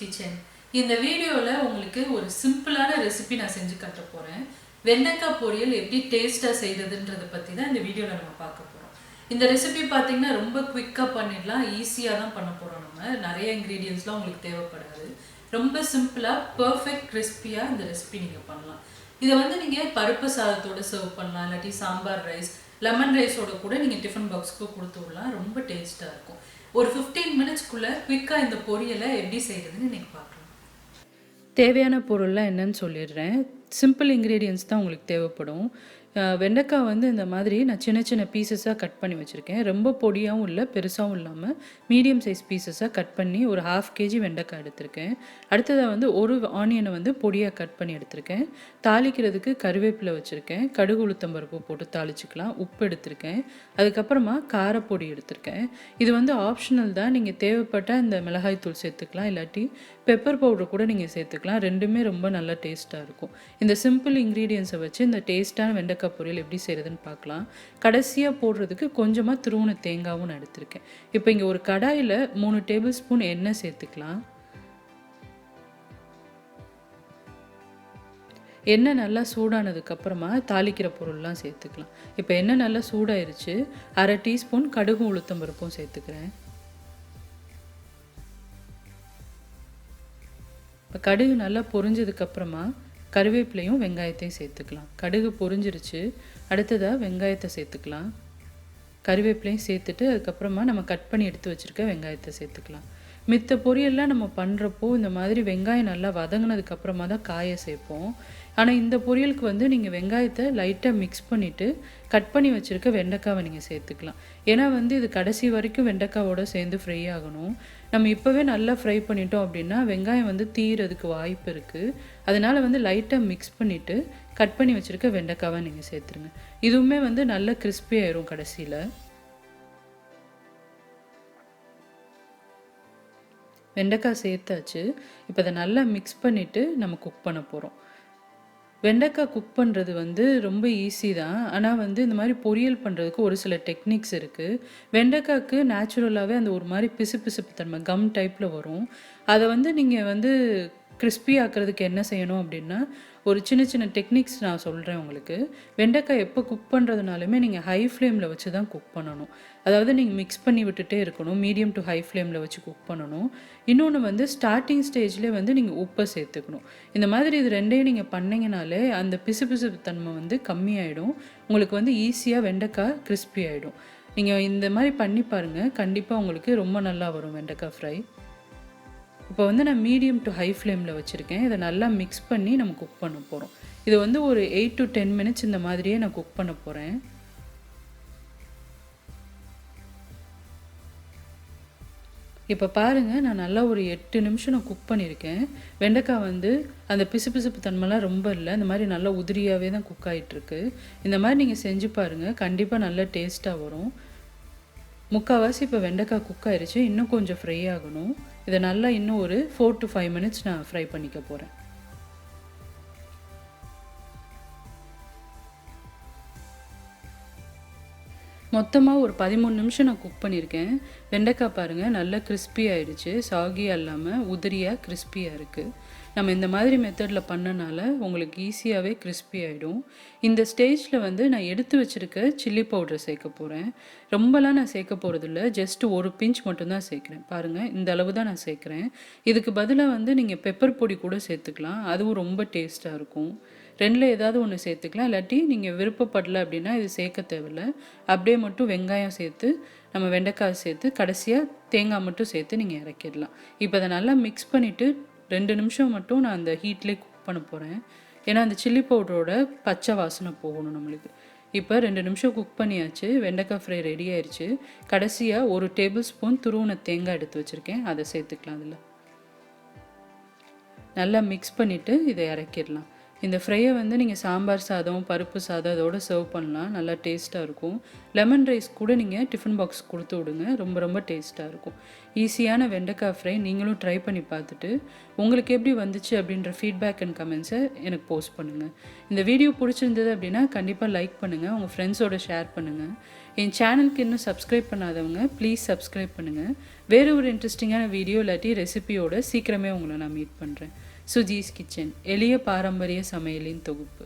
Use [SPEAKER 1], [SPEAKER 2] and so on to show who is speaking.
[SPEAKER 1] Kitchen. இந்த வீடியோல உங்களுக்கு ஒரு சிம்பிளான ரெசிபி நான் செஞ்சு காட்ட போறேன். வெண்டைக்காய் பொரியல் எப்படி டேஸ்டா செய்யறதுன்றத பத்தி தான் இந்த வீடியோல நம்ம பார்க்க போறோம். இந்த ரெசிபி பாத்தீங்கன்னா ரொம்ப குயிக்கா பண்ணிடலாம், ஈஸியா தான் பண்ண போறோம். நம்ம நிறைய இன்கிரீடியன்ட்ஸ்லாம் உங்களுக்கு தேவைப்படாது. ரொம்ப சிம்பிளா பெர்ஃபெக்ட் கிறிஸ்பியா இந்த ரெசிபி நீங்க பண்ணலாம். இதை வந்து நீங்க பருப்பு சாதத்தோட சர்வ் பண்ணலாம், இல்லாட்டி சாம்பார் ரைஸ், லெமன் ரைஸோட கூட நீங்க டிஃபன் பாக்ஸ்க்கு கொடுத்து விடலாம். ரொம்ப டேஸ்டா இருக்கும். ஒரு 15 மினிட்ஸ்க்குள்ள குயிக்கா இந்த பொரியலை எப்படி செய்யறதுன்னு இன்னைக்கு பார்க்கலாம். தேவையான பொருள்லாம் என்னன்னு சொல்லிடுறேன். சிம்பிள் இன்க்ரீடியன்ஸ் தான் உங்களுக்கு தேவைப்படும். வெண்டைக்காய் வந்து இந்த மாதிரி நான் சின்ன சின்ன பீசஸாக கட் பண்ணி வச்சுருக்கேன். ரொம்ப பொடியாகவும் இல்லை, பெருசாகவும் இல்லாமல் மீடியம் சைஸ் பீசஸாக கட் பண்ணி ஒரு 1/2 kg வெண்டைக்காய் எடுத்திருக்கேன். அடுத்ததாக வந்து ஒரு ஆனியனை வந்து பொடியாக கட் பண்ணி எடுத்திருக்கேன். தாளிக்கிறதுக்கு கருவேப்பிலை வச்சுருக்கேன். கடுகு உளுத்தம்பருப்பு போட்டு தாளிச்சிக்கலாம். உப்பு எடுத்திருக்கேன். அதுக்கப்புறமா காரப்பொடி எடுத்திருக்கேன். இது வந்து ஆப்ஷனல் தான், நீங்கள் தேவைப்பட்ட இந்த மிளகாய் தூள் சேர்த்துக்கலாம், இல்லாட்டி பெப்பர் பவுடர் கூட நீங்கள் சேர்த்துக்கலாம். ரெண்டுமே ரொம்ப நல்ல டேஸ்ட்டாக இருக்கும். இந்த சிம்பிள் இன்க்ரீடியன்ஸை வச்சு இந்த டேஸ்ட்டான வெண்டைக்காய் பொரியல் எப்படி செய்கிறதுன்னு பார்க்கலாம். கடைசியாக போடுறதுக்கு கொஞ்சமாக துருவன தேங்காவும் நான் எடுத்திருக்கேன். இப்போ இங்கே ஒரு கடாயில் 3 டேபிள் ஸ்பூன் எண்ணெய் சேர்த்துக்கலாம். எண்ணெய் நல்லா சூடானதுக்கப்புறமா தாளிக்கிற பொருள்லாம் சேர்த்துக்கலாம். இப்போ எண்ணெய் நல்லா சூடாயிருச்சு. 1/2 டீஸ்பூன் கடுகு உளுத்தம்பருப்பும் சேர்த்துக்கிறேன். இப்போ கடுகு நல்லா பொரிஞ்சதுக்கப்புறமா கருவேப்பிலையும் வெங்காயத்தையும் சேர்த்துக்கலாம். கடுகு பொரிஞ்சிருச்சு. அடுத்ததாக வெங்காயத்தை சேர்த்துக்கலாம். கருவேப்பிலையும் சேர்த்துட்டு அதுக்கப்புறமா நம்ம கட் பண்ணி எடுத்து வச்சுருக்க வெங்காயத்தை சேர்த்துக்கலாம். மித்த பொரியல்லாம் நம்ம பண்ணுறப்போ இந்த மாதிரி வெங்காயம் நல்லா வதங்கினதுக்கப்புறமா தான் காயை சேர்ப்போம். ஆனால் இந்த பொரியலுக்கு வந்து நீங்கள் வெங்காயத்தை லைட்டாக மிக்ஸ் பண்ணிவிட்டு கட் பண்ணி வச்சுருக்க வெண்டைக்காவை நீங்கள் சேர்த்துக்கலாம். ஏன்னா வந்து இது கடைசி வரைக்கும் வெண்டைக்காவோட சேர்ந்து ஃப்ரை ஆகணும். நம்ம இப்போவே நல்லா ஃப்ரை பண்ணிட்டோம் அப்படின்னா வெங்காயம் வந்து தீரதுக்கு வாய்ப்பு இருக்குது. அதனால் வந்து லைட்டாக மிக்ஸ் பண்ணிவிட்டு கட் பண்ணி வச்சுருக்க வெண்டைக்காவை நீங்கள் சேர்த்துருங்க. இதுவுமே வந்து நல்லா கிறிஸ்பி ஆயிரும் கடைசியில். வெண்டைக்காய் சேர்த்தாச்சு. இப்போ அதை நல்லா மிக்ஸ் பண்ணிவிட்டு நம்ம குக் பண்ண போகிறோம். வெண்டைக்காய் குக் பண்ணுறது வந்து ரொம்ப ஈஸி தான். ஆனால் வந்து இந்த மாதிரி பொரியல் பண்ணுறதுக்கு ஒரு சில டெக்னிக்ஸ் இருக்குது. வெண்டைக்காய்க்கு நேச்சுரலாகவே அந்த ஒரு மாதிரி பிசுபிசுப்பு தன்மை கம் டைப்பில் வரும். அதை வந்து நீங்கள் வந்து கிறிஸ்பி ஆக்கிறதுக்கு என்ன செய்யணும் அப்படின்னா, ஒரு சின்ன சின்ன டெக்னிக்ஸ் நான் சொல்கிறேன் உங்களுக்கு. வெண்டைக்காய் எப்போ குக் பண்ணுறதுனாலுமே நீங்கள் ஹை ஃப்ளேமில் வச்சு தான் குக் பண்ணணும். அதாவது நீங்கள் மிக்ஸ் பண்ணி விட்டுட்டே இருக்கணும். மீடியம் டு ஹை ஃப்ளேமில் வச்சு குக் பண்ணணும். இன்னொன்று வந்து ஸ்டார்டிங் ஸ்டேஜ்லேயே வந்து நீங்கள் உப்பை சேர்த்துக்கணும். இந்த மாதிரி இது ரெண்டையும் நீங்கள் பண்ணிங்கனாலே அந்த பிசுபிசுப்பு தன்மை வந்து கம்மியாயிடும். உங்களுக்கு வந்து ஈஸியாக வெண்டைக்காய் கிறிஸ்பி ஆகிடும். நீங்கள் இந்த மாதிரி பண்ணி பாருங்கள், கண்டிப்பாக உங்களுக்கு ரொம்ப நல்லா வரும் வெண்டைக்காய் ஃப்ரை. இப்போ வந்து நான் மீடியம் டு ஹை ஃப்ளேமில் வச்சுருக்கேன். இதை நல்லா மிக்ஸ் பண்ணி நம்ம குக் பண்ண போகிறோம். இது வந்து ஒரு 8 to 10 மினிட்ஸ் இந்த மாதிரியே நான் குக் பண்ண போகிறேன். இப்போ பாருங்கள், நான் நல்லா ஒரு 8 நிமிஷம் நான் குக் பண்ணியிருக்கேன். வெண்டைக்காய் வந்து அந்த பிசுபிசுப்பு தன்மைலாம் ரொம்ப இல்லை, இந்த மாதிரி நல்லா உதிரியாகவே தான் குக் ஆகிட்டுருக்கு. இந்த மாதிரி நீங்கள் செஞ்சு பாருங்கள், கண்டிப்பாக நல்லா டேஸ்ட்டாக வரும். முக்கால்வாசி இப்போ வெண்டைக்காய் குக் ஆயிடுச்சு. இன்னும் கொஞ்சம் ஃப்ரை ஆகணும். இதை நல்லா இன்னும் ஒரு 4 to 5 மினிட்ஸ் நான் ஃப்ரை பண்ணிக்க போகிறேன். மொத்தமாக ஒரு 13 நிமிஷம் நான் குக் பண்ணியிருக்கேன். வெண்டைக்காய் பாருங்கள் நல்லா கிறிஸ்பி ஆகிடுச்சு. சாகியாக இல்லாமல் உதிரியாக கிறிஸ்பியாக இருக்குது. நம்ம இந்த மாதிரி மெத்தடில் பண்ணனால உங்களுக்கு ஈஸியாகவே கிறிஸ்பி ஆகிடும். இந்த ஸ்டேஜில் வந்து நான் எடுத்து வச்சுருக்க சில்லி பவுடர் சேர்க்க போகிறேன். ரொம்பலாம் நான் சேர்க்க போகிறதில்ல, ஜஸ்ட் ஒரு பிஞ்ச் மட்டும்தான் சேர்க்குறேன். பாருங்கள், இந்த அளவு தான் நான் சேர்க்குறேன். இதுக்கு பதிலாக வந்து நீங்கள் பெப்பர் பொடி கூட சேர்த்துக்கலாம், அதுவும் ரொம்ப டேஸ்ட்டாக இருக்கும். ரெண்டில் ஏதாவது ஒன்று சேர்த்துக்கலாம், இல்லாட்டி நீங்கள் விருப்பப்படலை அப்படின்னா இது சேர்க்க தேவையில்லை. அப்படியே மட்டும் வெங்காயம் சேர்த்து நம்ம வெண்டைக்காய் சேர்த்து கடைசியாக தேங்காய் மட்டும் சேர்த்து நீங்கள் இறக்கிடலாம். இப்போ அதை நல்லா மிக்ஸ் பண்ணிவிட்டு 2 நிமிஷம் மட்டும் நான் அந்த ஹீட்லேயே குக் பண்ண போகிறேன். ஏன்னா அந்த சில்லி பவுடரோட பச்சை வாசனை போகணும் நம்மளுக்கு. இப்போ 2 நிமிஷம் குக் பண்ணியாச்சு. வெண்டைக்காய் ஃப்ரை ரெடி ஆயிடுச்சு. கடைசியாக 1 டேபிள் ஸ்பூன் துருவன தேங்காய் எடுத்து வச்சுருக்கேன், அதை சேர்த்துக்கலாம். அதில் நல்லா மிக்ஸ் பண்ணிவிட்டு இதை இறக்கிடலாம். இந்த ஃப்ரையை வந்து நீங்கள் சாம்பார் சாதம், பருப்பு சாதம் அதோடு சர்வ் பண்ணலாம். நல்லா டேஸ்ட்டாக இருக்கும். லெமன் ரைஸ் கூட நீங்கள் டிஃபன் பாக்ஸ் கொடுத்து விடுங்க, ரொம்ப ரொம்ப டேஸ்ட்டாக இருக்கும். ஈஸியான வெண்டைக்காய் ஃப்ரை நீங்களும் ட்ரை பண்ணி பார்த்துட்டு உங்களுக்கு எப்படி வந்துச்சு அப்படின்ற ஃபீட்பேக் அண்ட் கமெண்ட்ஸை எனக்கு போஸ்ட் பண்ணுங்கள். இந்த வீடியோ பிடிச்சிருந்தது அப்படின்னா கண்டிப்பாக லைக் பண்ணுங்கள், உங்கள் ஃப்ரெண்ட்ஸோடு ஷேர் பண்ணுங்கள். என் சேனலுக்கு இன்னும் சப்ஸ்கிரைப் பண்ணாதவங்க ப்ளீஸ் சப்ஸ்கிரைப் பண்ணுங்கள். வேறு ஒரு இன்ட்ரெஸ்டிங்கான வீடியோ இல்லாட்டி ரெசிபியோட சீக்கிரமே உங்களை நான் மீட் பண்ணுறேன். சுஜீஸ் கிச்சன், எளிய பாரம்பரிய சமையலின் தொகுப்பு.